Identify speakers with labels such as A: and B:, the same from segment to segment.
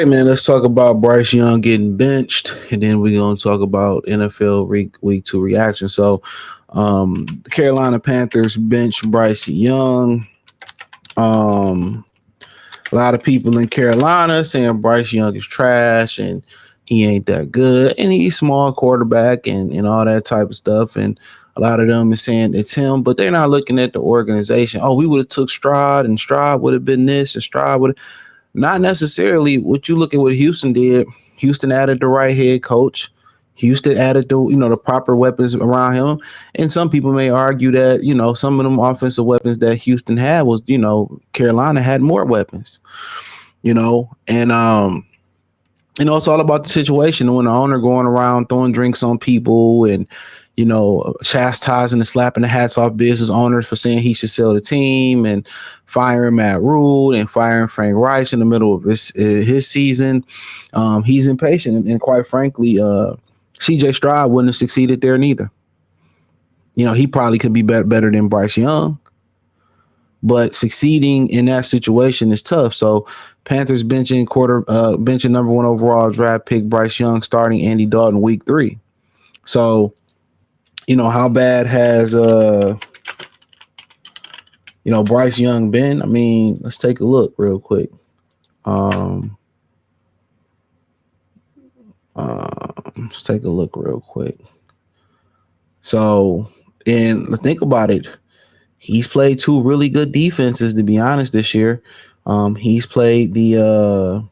A: man, let's talk about Bryce Young getting benched, and then we're gonna talk about NFL week 2 reaction. So, the Carolina Panthers bench Bryce Young. Um, a lot of people in Carolina saying Bryce Young is trash and he ain't that good, and he's small quarterback and all that type of stuff. And a lot of them is saying it's him, but they're not looking at the organization. Oh, we would have took Stroud, and Stroud would have been this, and Stroud would. Not necessarily. What you look at what Houston did. Houston added the right head coach. Houston added the proper weapons around him. And some people may argue that some of them offensive weapons that Houston had was Carolina had more weapons. And it's all about the situation. When the owner going around throwing drinks on people and chastising and slapping the hats off business owners for saying he should sell the team, and firing Matt Rule and firing Frank Reich in the middle of his season. He's impatient, and quite frankly, C.J. Stroud wouldn't have succeeded there neither. He probably could be better than Bryce Young, but succeeding in that situation is tough. So Panthers benching number 1 overall draft pick Bryce Young, starting Andy Dalton week 3. So how bad has Bryce Young been? I mean, let's take a look real quick. Let's take a look real quick. So, and think about it. He's played 2 really good defenses, to be honest, this year. He's played the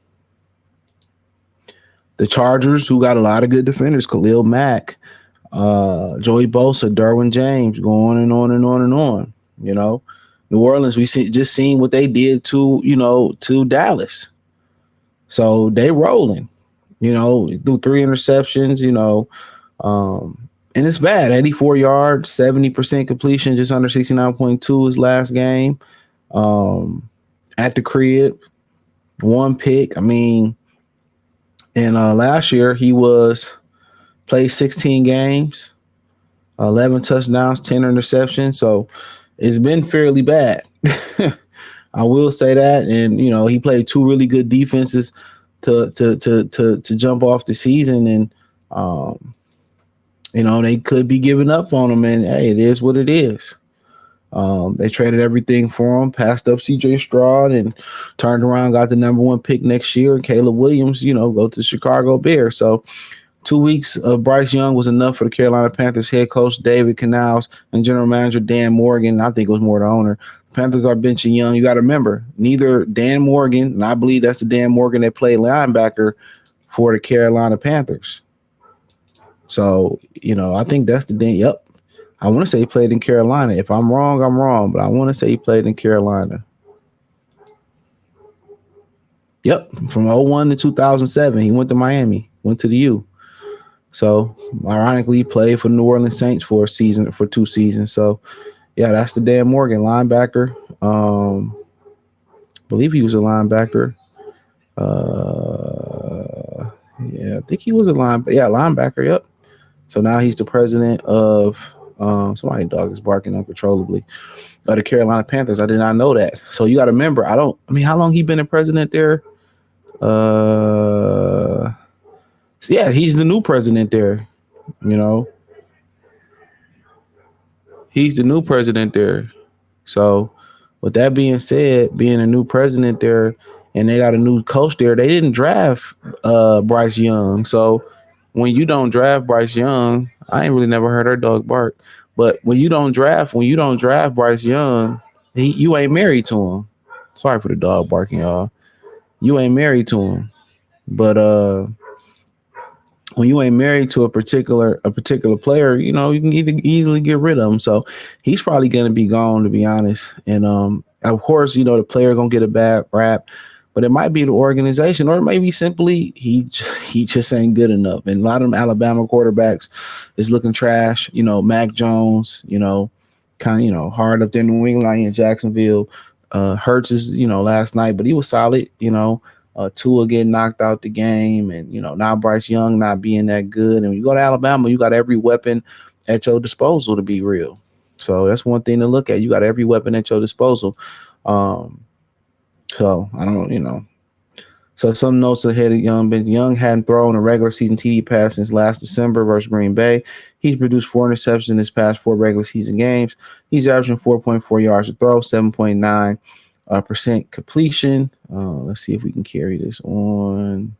A: Chargers, who got a lot of good defenders. Khalil Mack, Joey Bosa, Derwin James, going and on and on and on. New Orleans, we just seen what they did to Dallas. So they rolling, threw 3 interceptions, and it's bad. 84 yards, 70% completion, just under 69.2 his last game. At the crib, 1 pick. I mean, and last year he played 16 games, 11 touchdowns, 10 interceptions. So it's been fairly bad. I will say that. And, he played 2 really good defenses to jump off the season. And, they could be giving up on him. And, hey, it is what it is. They traded everything for him, passed up C.J. Stroud, and turned around, got the number 1 pick next year. And Caleb Williams, go to the Chicago Bears. So 2 weeks of Bryce Young was enough for the Carolina Panthers head coach David Canales and general manager Dan Morgan. I think it was more the owner. The Panthers are benching Young. You got to remember, neither Dan Morgan, and I believe that's the Dan Morgan that played linebacker for the Carolina Panthers. So, I think that's the Dan. Yep. I want to say he played in Carolina. If I'm wrong, I'm wrong, but I want to say he played in Carolina. Yep. From 2001 to 2007, he went to Miami, went to the U. So, ironically, he played for the New Orleans Saints for 2 seasons. So, yeah, that's the Dan Morgan linebacker. I believe he was a linebacker. Yeah, I think he was a linebacker. Yeah, linebacker. Yep. So now he's the president of somebody dog is barking uncontrollably. The Carolina Panthers. I did not know that. So you got to remember, how long he been a president there? Yeah, he's the new president there. He's the new president there. So with that being said, being a new president there, and they got a new coach there, they didn't draft Bryce Young. So when you don't draft Bryce Young, I ain't really never heard her dog bark. But when you don't draft Bryce Young, you ain't married to him. Sorry for the dog barking, y'all. You ain't married to him. But when you ain't married to a particular player, you can easily get rid of him. So he's probably going to be gone, to be honest. And of course, the player gonna get a bad rap. But it might be the organization, or it may be simply he just ain't good enough. And a lot of them Alabama quarterbacks is looking trash. Mac Jones, kind of, hard up there in New England, in Jacksonville. Hurts is, last night, but he was solid. Tua getting knocked out the game, and now Bryce Young not being that good. And when you go to Alabama, you got every weapon at your disposal to be real. So that's one thing to look at. You got every weapon at your disposal. So I don't, So some notes ahead of Young. But Young hadn't thrown a regular season TD pass since last December versus Green Bay. He's produced 4 interceptions in his past 4 regular season games. He's averaging 4.4 yards a throw, 7.9 percent completion. Let's see if we can carry this on.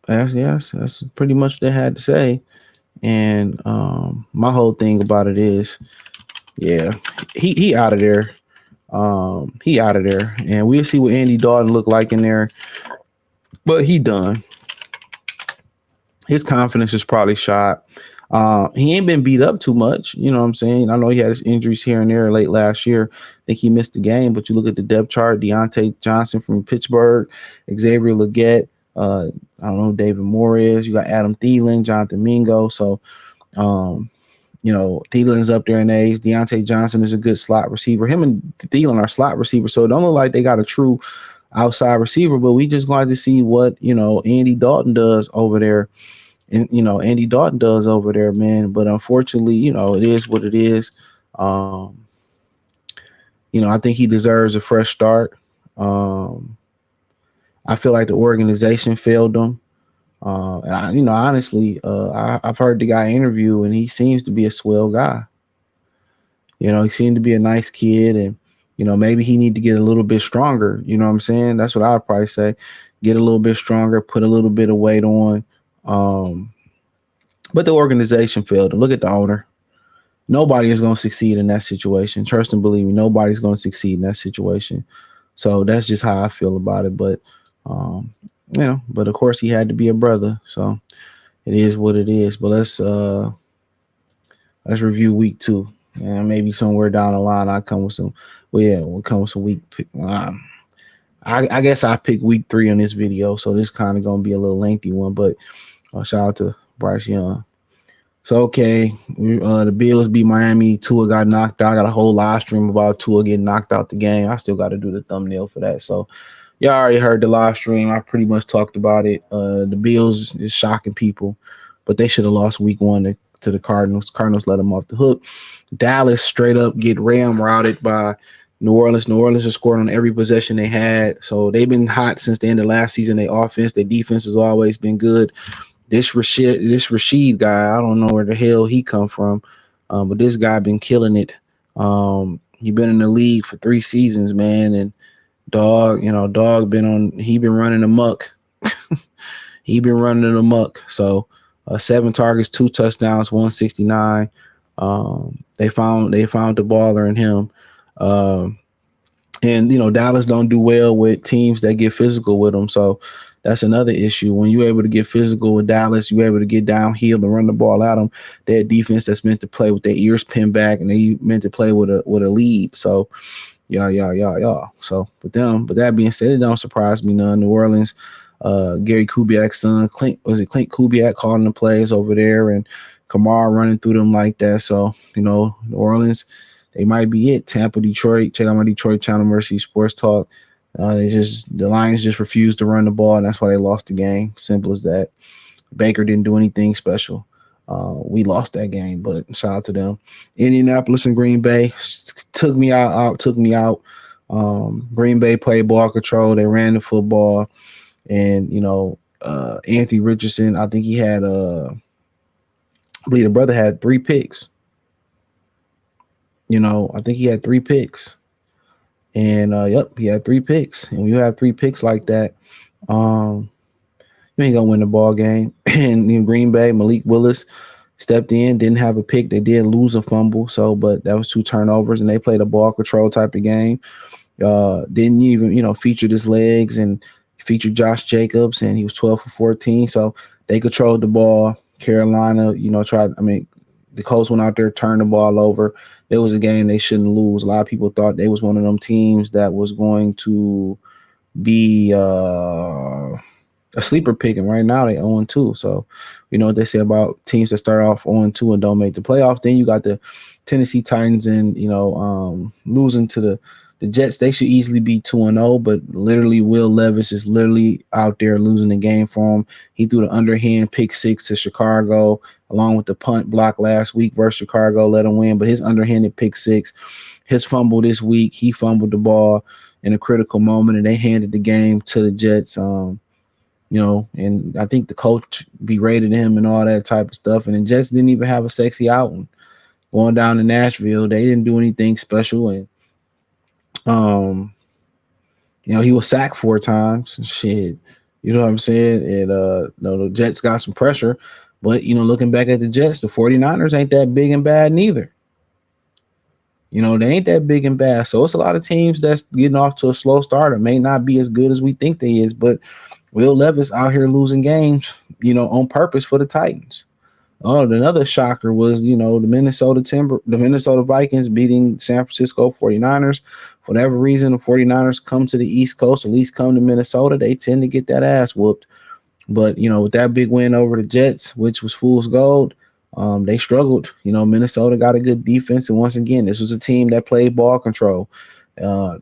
A: That's pretty much what they had to say. And my whole thing about it is, yeah, he out of there. He out of there, and we'll see what Andy Dalton look like in there. But he done. His confidence is probably shot. He ain't been beat up too much. You know what I'm saying? I know he had his injuries here and there late last year. I think he missed the game, but you look at the depth chart, Deontay Johnson from Pittsburgh, Xavier Legette, I don't know, David Morris. You got Adam Thielen, Jonathan Mingo. So, Thielen's up there in age. Deontay Johnson is a good slot receiver. Him and Thielen are slot receivers. So it don't look like they got a true outside receiver, but we just going to see what, Andy Dalton does over there. And Andy Dalton does over there, man. But unfortunately, it is what it is. I think he deserves a fresh start. I feel like the organization failed him. Honestly, I've heard the guy interview, and he seems to be a swell guy. He seemed to be a nice kid, and maybe he need to get a little bit stronger. You know what I'm saying? That's what I'd probably say. Get a little bit stronger, put a little bit of weight on. But the organization failed him. Look at the owner. Nobody is going to succeed in that situation. Trust and believe me, nobody's going to succeed in that situation. So that's just how I feel about it. But, but of course he had to be a brother. So it is what it is. But let's review week 2. And maybe somewhere down the line I'll come with some. We'll come with some week. I guess I picked week 3 on this video. So this kind of going to be a little lengthy one. But shout out to Bryce Young. So, okay, the Bills beat Miami. Tua got knocked out. I got a whole live stream about Tua getting knocked out the game. I still got to do the thumbnail for that. So, y'all already heard the live stream. I pretty much talked about it. The Bills is shocking people, but they should have lost week 1 to the Cardinals. Cardinals let them off the hook. Dallas straight up get routed by New Orleans. New Orleans has scored on every possession they had. So, they've been hot since the end of last season. Their offense, their defense has always been good. This Rashid guy, I don't know where the hell he come from, but this guy been killing it. He been in the league for 3 seasons, man, and dog he been running amok. He been running amok. So 7 targets, 2 touchdowns, 169. They found the baller in him. And Dallas don't do well with teams that get physical with them. So that's another issue. When you're able to get physical with Dallas, you're able to get downhill and run the ball at them. That defense that's meant to play with their ears pinned back, and they meant to play with a lead. So, yeah. So, but that being said, it don't surprise me none. New Orleans, Gary Kubiak's son, Clint Kubiak calling the plays over there, and Kamara running through them like that. So, New Orleans, they might be it. Tampa, Detroit. Check out my Detroit channel, Mercy Sports Talk. The Lions just refused to run the ball, and that's why they lost the game. Simple as that. Baker didn't do anything special. We lost that game, but shout out to them. Indianapolis and Green Bay took me out. Green Bay played ball control. They ran the football, and Anthony Richardson. I think he had I believe the brother had 3 picks. I think he had 3 picks. And he had 3 picks. And when you have 3 picks like that, you ain't gonna win the ball game. And in Green Bay, Malik Willis stepped in, didn't have a pick. They did lose a fumble, but that was 2 turnovers, and they played a ball control type of game. Didn't even feature his legs, and featured Josh Jacobs, and he was 12 for 14. So they controlled the ball. Carolina, the Colts went out there, turned the ball over. It was a game they shouldn't lose. A lot of people thought they was one of them teams that was going to be a sleeper pick, and right now they 0-2. So you know what they say about teams that start off 0-2 and don't make the playoffs. Then you got the Tennessee Titans, and losing to the Jets. They should easily be 2-0, but literally Will Levis is literally out there losing the game for them. He threw the underhand pick 6 to Chicago, along with the punt block last week versus Chicago, let him win. But his underhanded pick 6 his fumble this week, he fumbled the ball in a critical moment, and they handed the game to the Jets. And I think the coach berated him and all that type of stuff. And the Jets didn't even have a sexy outing going down to Nashville. They didn't do anything special, and um, he was sacked 4 times. Shit, you know what I'm saying? And the Jets got some pressure, but looking back at the Jets, the 49ers ain't that big and bad neither. They ain't that big and bad. So it's a lot of teams that's getting off to a slow start or may not be as good as we think they is. But Will Levis out here losing games, on purpose for the Titans. Oh, another shocker was, the Minnesota Vikings beating San Francisco 49ers. For whatever reason, the 49ers come to the East Coast, at least come to Minnesota. They tend to get that ass whooped. But, with that big win over the Jets, which was fool's gold, they struggled. Minnesota got a good defense. And once again, this was a team that played ball control. They had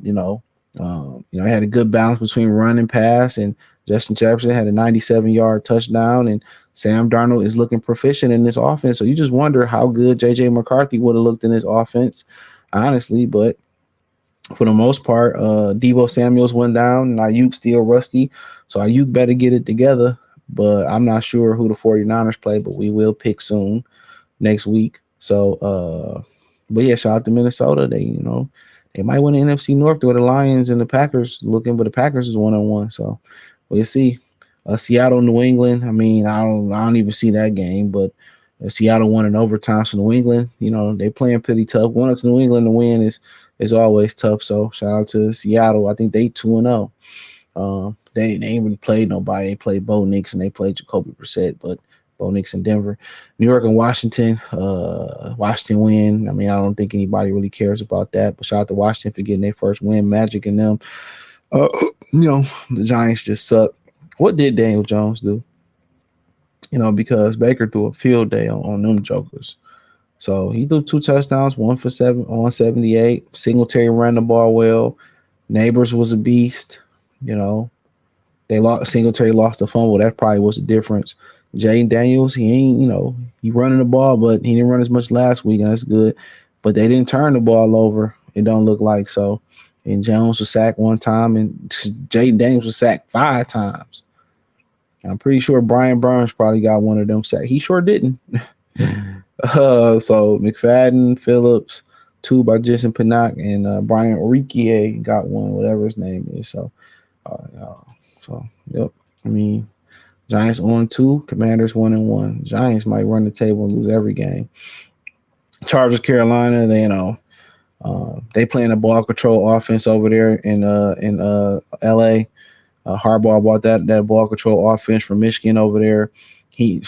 A: a good balance between run and pass. And Justin Jefferson had a 97-yard touchdown. And Sam Darnold is looking proficient in this offense. So you just wonder how good J.J. McCarthy would have looked in this offense, honestly. But for the most part, Deebo Samuels went down and Ayuk still rusty. So Ayuk better get it together. But I'm not sure who the 49ers play, but we will pick soon next week. So, but yeah, shout out to Minnesota. They might win the NFC North with the Lions and the Packers looking, but the Packers is 1-1. So we'll see. Seattle, New England. I mean, I don't even see that game, but Seattle won in overtime. So New England, they playing pretty tough. Going up to New England to win is always tough. So shout out to Seattle. I think they 2-0. They ain't really played nobody. They played Bo Nix and they played Jacoby Brissett, but Bo Nix in Denver. New York and Washington. Washington win. I mean, I don't think anybody really cares about that, but shout out to Washington for getting their first win. Magic and them. The Giants just suck. What did Daniel Jones do? Because Baker threw a field day on them jokers. So he threw 2 touchdowns, 1 for 7 on 78. Singletary ran the ball well. Neighbors was a beast. Singletary lost the fumble. That probably was the difference. Jaden Daniels, he ain't, he running the ball, but he didn't run as much last week, and that's good. But they didn't turn the ball over. It don't look like so. And Jones was sacked 1 time, and Jaden Daniels was sacked 5 times. I'm pretty sure Brian Burns probably got one of them sacked. He sure didn't. So McFadden, Phillips, 2 by Jason Pinnock, and Brian Orique got 1, whatever his name is. So, yep. I mean, Giants on 2, Commanders 1-1. Giants might run the table and lose every game. Chargers, Carolina, they playing a ball control offense over there in LA. Harbaugh bought that ball control offense from Michigan over there.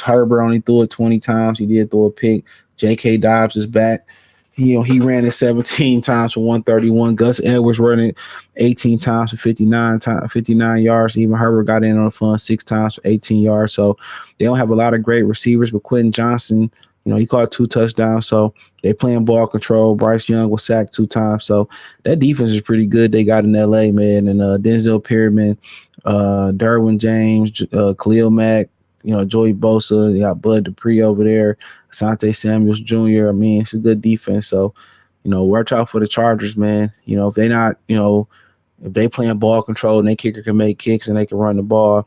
A: Herbert only threw it 20 times. He did throw a pick. J.K. Dobbs is back. He ran it 17 times for 131. Gus Edwards running 18 times for 59 yards. Even Herbert got in on the fun 6 times for 18 yards. So they don't have a lot of great receivers, but Quentin Johnson, he caught 2 touchdowns. So they playing ball control. Bryce Young was sacked 2 times. So that defense is pretty good. They got in L.A., man. And Denzel Perryman, Derwin James, Khalil Mack, Joey Bosa. They got Bud Dupree over there. Asante Samuels Jr. I mean, it's a good defense. So, watch out for the Chargers, man. If they not, if they playing ball control and their kicker can make kicks and they can run the ball,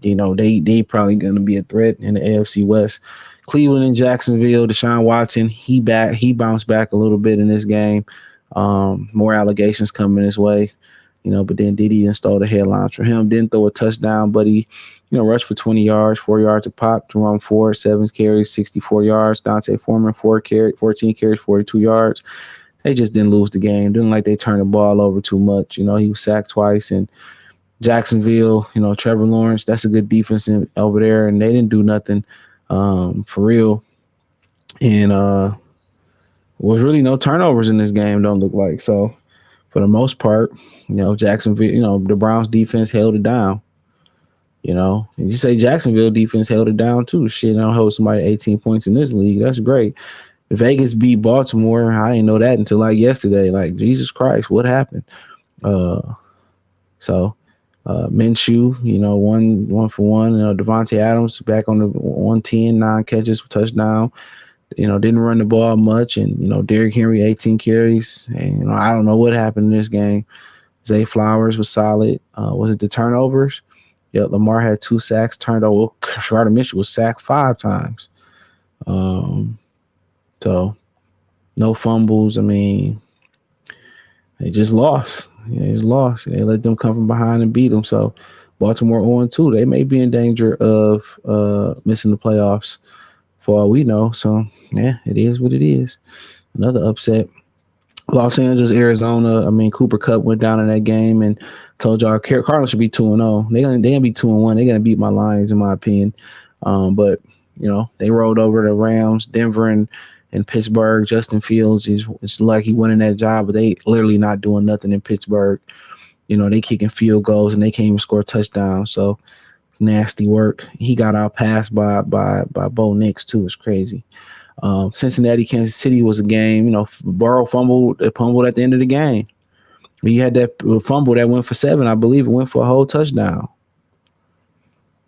A: they probably going to be a threat in the AFC West. Cleveland and Jacksonville, Deshaun Watson, he bounced back a little bit in this game. More allegations coming his way, but then Diddy stole the headlines for him. Didn't throw a touchdown, but he, rushed for 20 yards, 4 yards a pop. Jerome Ford, 7 carries, 64 yards. Dante Foreman, 14 carries, 42 yards. They just didn't lose the game. Didn't like they turned the ball over too much. He was sacked twice. And Jacksonville, Trevor Lawrence, that's a good defense over there, and they didn't do nothing for real. And was really no turnovers in this game, don't look like. So for the most part, Jacksonville, the Browns defense held it down. And you say Jacksonville defense held it down too. Shit, I don't hold somebody 18 points in this league. That's great. Vegas beat Baltimore. I didn't know that until like yesterday. Like, Jesus Christ, what happened? So Minshew, one for one. Devontae Adams back on the 110, 9 catches for touchdown. didn't run the ball much, and Derrick Henry 18 carries, and I don't know what happened in this game. Zay Flowers was solid. Was it the turnovers? Yeah, Lamar had 2 sacks, turned over. Carter Mitchell was sacked 5 times. So no fumbles. I mean, they just lost. They just lost. They let them come from behind and beat them. So Baltimore 0-2. They may be in danger of missing the playoffs for all we know. So yeah, it is what it is. Another upset. Los Angeles, Arizona. I mean, Cooper Kupp went down in that game and told y'all Cardinals should be 2-0. They're gonna be 2-1. They're gonna beat my Lions, in my opinion. But they rolled over the Rams, Denver, and Pittsburgh. Justin Fields is lucky winning that job, but they literally not doing nothing in Pittsburgh. They kicking field goals and they can't even score touchdowns. So it's nasty work. He got out passed by Bo Nix too. It's crazy. Cincinnati, Kansas City was a game. Burrow fumbled at the end of the game. He had that fumble that went for 7. I believe it went for a whole touchdown.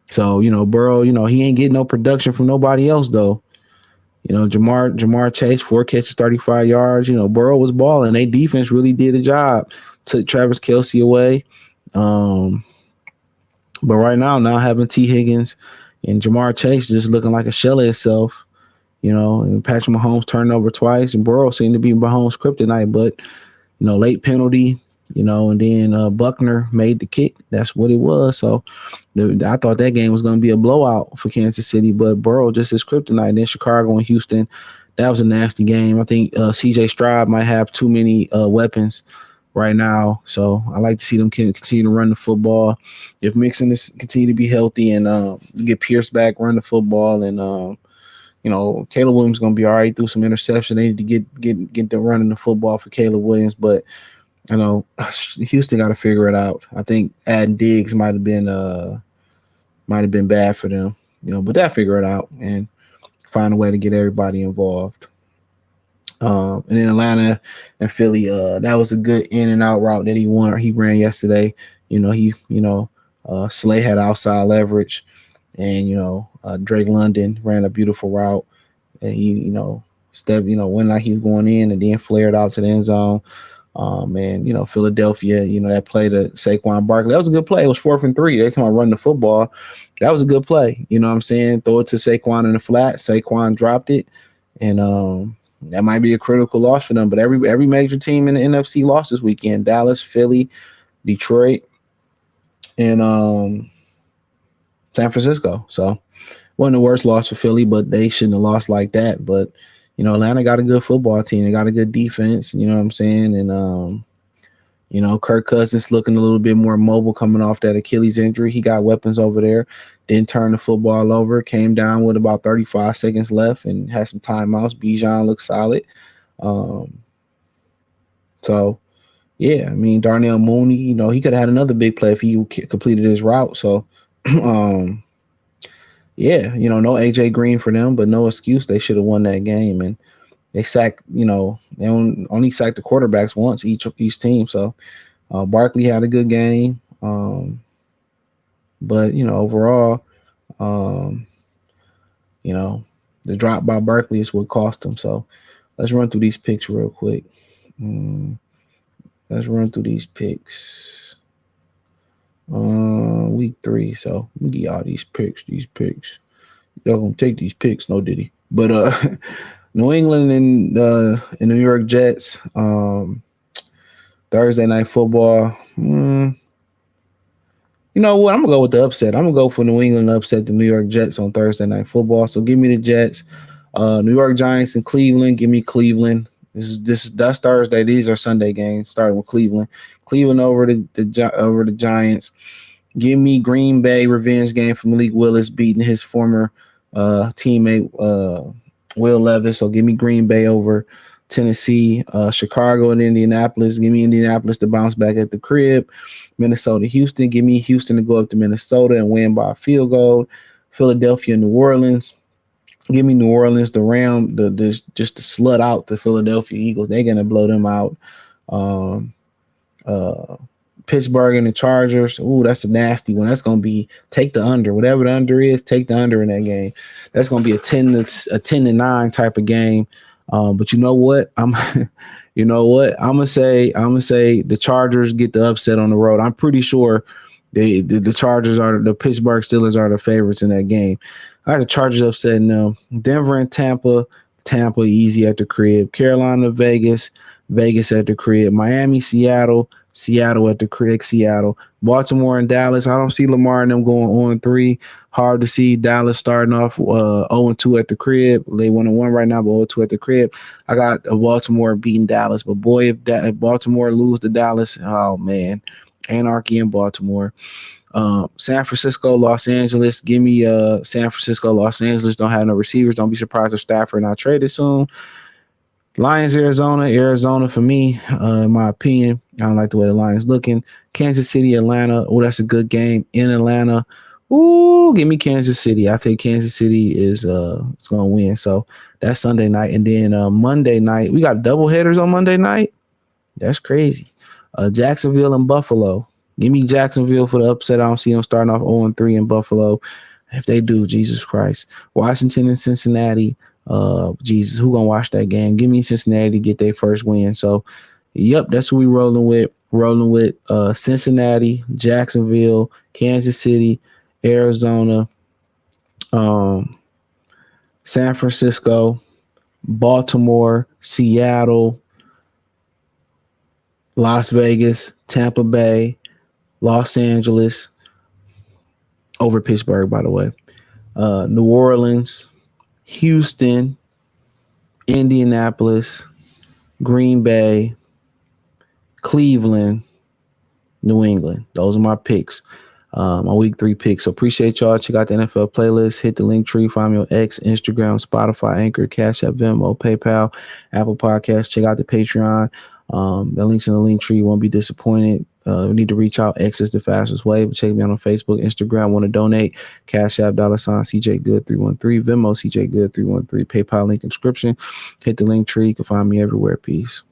A: So, Burrow, he ain't getting no production from nobody else, though. Jamar Chase, 4 catches, 35 yards. Burrow was balling. Their defense really did the job. Took Travis Kelce away. But right now having T. Higgins and Jamar Chase just looking like a shell of itself. And Patrick Mahomes turned over twice, and Burrow seemed to be Mahomes' kryptonite. But, late penalty, and then Buckner made the kick. That's what it was. So I thought that game was going to be a blowout for Kansas City, but Burrow just is kryptonite. And then Chicago and Houston, that was a nasty game. I think C.J. Stroud might have too many weapons right now. So I like to see them continue to run the football. If Mixon is continue to be healthy and get Pierce back, run the football, and Caleb Williams is going to be all right through some interception. They need to get the running the football for Caleb Williams, but Houston got to figure it out. I think adding Diggs might have been bad for them, but they'll figure it out and find a way to get everybody involved. And then Atlanta and Philly, that was a good in and out route that he ran yesterday. Slay had outside leverage, and Drake London ran a beautiful route, and he went like he's going in and then flared out to the end zone. And Philadelphia, that play to Saquon Barkley, that was a good play. It was 4th and 3. They time run the football. That was a good play. You know what I'm saying? Throw it to Saquon in the flat. Saquon dropped it, and that might be a critical loss for them. But every major team in the NFC lost this weekend: Dallas, Philly, Detroit, and San Francisco. So wasn't the worst loss for Philly, but they shouldn't have lost like that. But Atlanta got a good football team. They got a good defense. You know what I'm saying? And Kirk Cousins looking a little bit more mobile coming off that Achilles injury. He got weapons over there. Didn't turn the football over. Came down with about 35 seconds left and had some timeouts. Bijan looked solid. So yeah, I mean Darnell Mooney. He could have had another big play if he completed his route. So yeah, no AJ Green for them, but no excuse. They should have won that game, and they sacked. They only sacked the quarterbacks once each team. So Barkley had a good game, but overall, the drop by Barkley is what cost them. So let's run through these picks real quick. Let's run through these picks. Week 3. So let me get y'all these picks. Y'all gonna take these picks, no diddy. But New England and the New York Jets, Thursday night football. You know what? I'm gonna go with the upset. I'm gonna go for New England to upset the New York Jets on Thursday night football. So give me the Jets. New York Giants and Cleveland. Give me Cleveland. That's Thursday. These are Sunday games. Starting with Cleveland. Cleveland over the Giants. Give me Green Bay revenge game for Malik Willis beating his former teammate Will Levis. So give me Green Bay over Tennessee. Chicago and Indianapolis. Give me Indianapolis to bounce back at the crib. Minnesota, Houston. Give me Houston to go up to Minnesota and win by a field goal. Philadelphia, New Orleans. Give me New Orleans, just to slut out the Philadelphia Eagles. They're gonna blow them out. Pittsburgh and the Chargers. Ooh, that's a nasty one. That's gonna be take the under. Whatever the under is, take the under in that game. That's gonna be a 10-9 type of game. But you know what? You know what? I'm gonna say the Chargers get the upset on the road. I'm pretty sure the Chargers are the Pittsburgh Steelers are the favorites in that game. I got the Chargers upsetting them. Denver and Tampa. Tampa easy at the crib. Carolina, Vegas. Vegas at the crib. Miami, Seattle. Seattle at the crib. Seattle. Baltimore and Dallas. I don't see Lamar and them going 0-3. Hard to see Dallas starting off 0-2 at the crib. They 1-1 right now, but 0-2 at the crib. I got Baltimore beating Dallas. But boy, if Baltimore lose to Dallas, oh man, anarchy in Baltimore. San Francisco, Los Angeles. Give me San Francisco, Los Angeles. Don't have no receivers. Don't be surprised if Stafford not traded soon. Lions, Arizona for me, in my opinion. I don't like the way the Lions looking. Kansas City, Atlanta. Oh, that's a good game in Atlanta. Ooh, give me Kansas City. I think Kansas City is going to win. So that's Sunday night. And then Monday night, we got double headers on Monday night. That's crazy. Jacksonville and Buffalo. Give me Jacksonville for the upset. I don't see them starting off 0-3 in Buffalo. If they do, Jesus Christ. Washington and Cincinnati. Jesus, who gonna watch that game? Give me Cincinnati to get their first win. So, yep, that's who we rolling with. Rolling with Cincinnati, Jacksonville, Kansas City, Arizona, San Francisco, Baltimore, Seattle, Las Vegas, Tampa Bay, Los Angeles, over Pittsburgh, by the way, New Orleans, Houston, Indianapolis, Green Bay, Cleveland, New England. Those are my picks, my week 3 picks. So appreciate y'all. Check out the NFL playlist. Hit the link tree. Find me on X, Instagram, Spotify, Anchor, Cash App, Venmo, PayPal, Apple Podcasts. Check out the Patreon. The links in the link tree. You won't be disappointed. We need to reach out. X is the fastest way. But check me out on Facebook, Instagram. Want to donate? Cash App, $ CJ Good 313. Venmo CJ Good 313. PayPal link in description. Hit the link tree. You can find me everywhere. Peace.